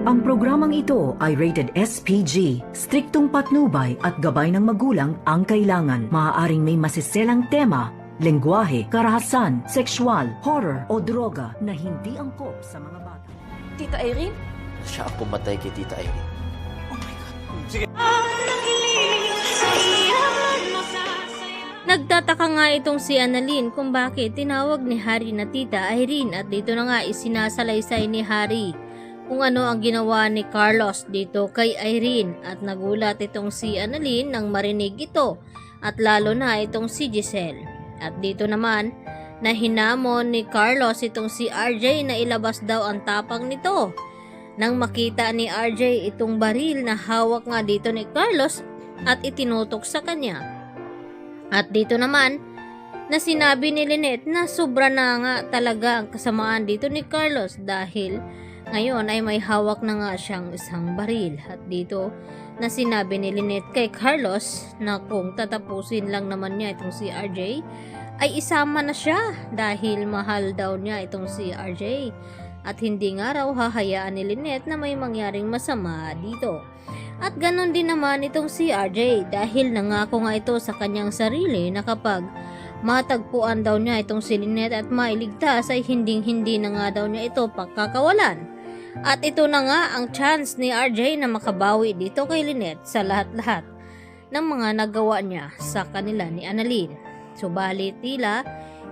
Ang programang ito ay rated SPG. Striktong patnubay at gabay ng magulang ang kailangan. Maaaring may masiselang tema, lengguwahe, karahasan, sexual, horror o droga na hindi angkop sa mga bata. Tita Irene? Siya ang pumatay kay Tita Irene. Nagtataka nga itong si Annalyn kung bakit tinawag ni Harry na Tita Irene at dito na nga isinasalaysay ni Harry kung ano ang ginawa ni Carlos dito kay Irene at nagulat itong si Annalyn nang marinig ito at lalo na itong si Giselle. At dito naman na hinamon ni Carlos itong si RJ na ilabas daw ang tapang nito. Nang makita ni RJ itong baril na hawak nga dito ni Carlos at itinutok sa kanya. At dito naman na sinabi ni Lynette na sobra na nga talaga ang kasamaan dito ni Carlos dahil ngayon ay may hawak na nga siyang isang baril. At dito na sinabi ni Lynette kay Carlos na kung tatapusin lang naman niya itong si RJ ay isama na siya dahil mahal daw niya itong si RJ at hindi nga raw hahayaan ni Lynette na may mangyaring masama dito. At ganon din naman itong si RJ dahil nangako nga ito sa kanyang sarili na kapag matagpuan daw niya itong si Lynette at mailigtas ay hindi na nga daw niya ito pagkakawalan. At ito na nga ang chance ni RJ na makabawi dito kay Lynette sa lahat-lahat ng mga nagawa niya sa kanila ni Annalyn. Subalit tila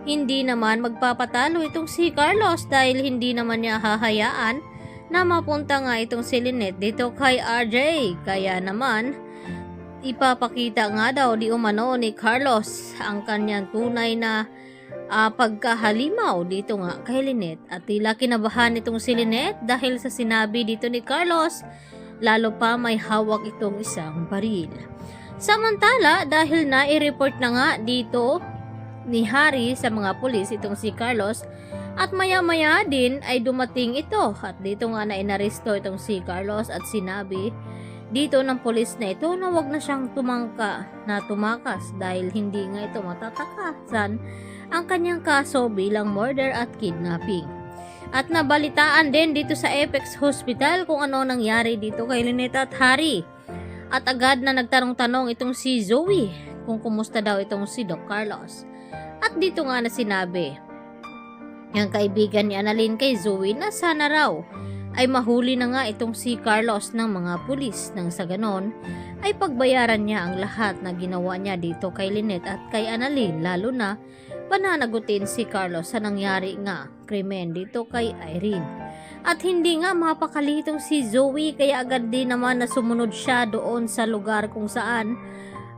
hindi naman magpapatalo itong si Carlos dahil hindi naman niya hahayaan na mapunta nga itong si Lynette dito kay RJ. Kaya naman ipapakita nga daw di umano ni Carlos ang kanyang tunay na pagkahalimaw dito nga kay Lynette. At tila kinabahan itong si Lynette dahil sa sinabi dito ni Carlos, lalo pa may hawak itong isang baril. Samantala dahil na-i-report na nga dito ni Harry sa mga pulis itong si Carlos at maya-maya din ay dumating ito at dito nga na inaresto itong si Carlos at sinabi dito ng pulis na ito na wag na siyang tumakas dahil hindi nga ito matatakasan ang kanyang kaso bilang murder at kidnapping. At nabalitaan din dito sa Apex Hospital kung ano nangyari dito kay Lynette at Harry. At agad na nagtanong-tanong itong si Zoe kung kumusta daw itong si Doc Carlos. At dito nga na sinabi ang kaibigan ni Annalyn kay Zoe na sana raw ay mahuli na nga itong si Carlos ng mga pulis nang sa ganon ay pagbayaran niya ang lahat na ginawa niya dito kay Lynette at kay Annalyn, lalo na pananagutin si Carlos sa nangyari nga krimen dito kay Irene. At hindi nga mapakali itong si Zoe kaya agad din naman na sumunod siya doon sa lugar kung saan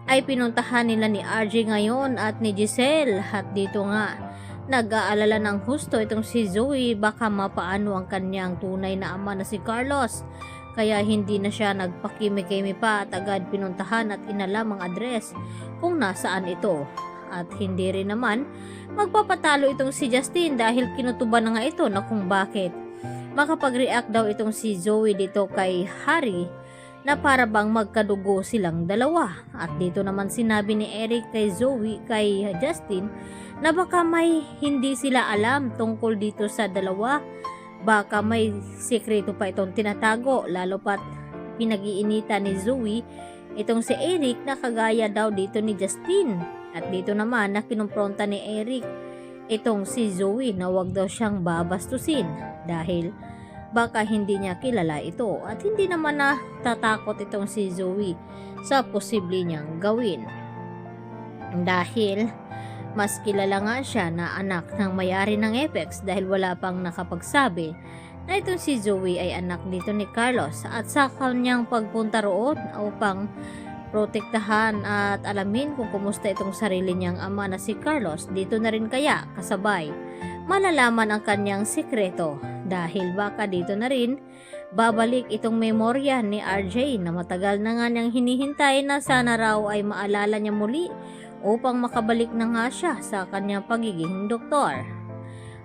ay pinuntahan nila ni RJ ngayon at ni Giselle. At dito nga nag-aalala ng husto itong si Zoe baka mapaano ang kanyang tunay na ama na si Carlos. Kaya hindi na siya nagpakimi-kimi pa at agad pinuntahan at inalam ang address kung nasaan ito. At hindi rin naman magpapatalo itong si Justin dahil kinutuban na nga ito na kung bakit makapag-react daw itong si Zoe dito kay Harry na para bang magkadugo silang dalawa. At dito naman sinabi ni Eric kay Zoe, kay Justin na baka may hindi sila alam tungkol dito sa dalawa. Baka may sekreto pa itong tinatago, lalo pat pinag-iinita ni Zoe itong si Eric na kagaya daw dito ni Justin. At dito naman na kinumpronta ni Eric itong si Zoe na wag daw siyang babastusin dahil baka hindi niya kilala ito at hindi naman na tatakot itong si Zoe sa posible niyang gawin dahil mas kilala nga siya na anak ng may-ari ng Apex dahil wala pang nakapagsabi na itong si Zoe ay anak dito ni Carlos. At sa kanyang pagpunta roon upang protektahan at alamin kung kumusta itong sarili niyang ama na si Carlos, dito na rin kaya kasabay malalaman ang kanyang sikreto dahil baka dito na rin babalik itong memorya ni RJ na matagal na nga niyang hinihintay na sana raw ay maalala niya muli upang makabalik na nga siya sa kanyang pagiging doktor.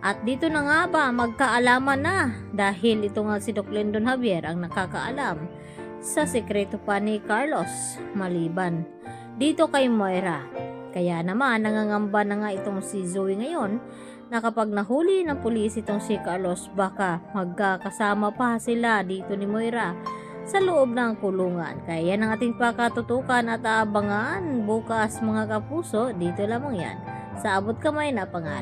At dito na nga ba magkaalaman na dahil ito nga si Doc Lendon Javier ang nakakaalam sa sekreto pa ni Carlos maliban dito kay Moira. Kaya naman nangangamba na nga itong si Zoe ngayon na kapag nahuli ng pulis itong si Carlos, baka magkakasama pa sila dito ni Moira sa loob ng kulungan. Kaya yan ang ating pakatutukan at aabangan bukas mga kapuso. Dito lamang yan sa Abot Kamay na Pangalan.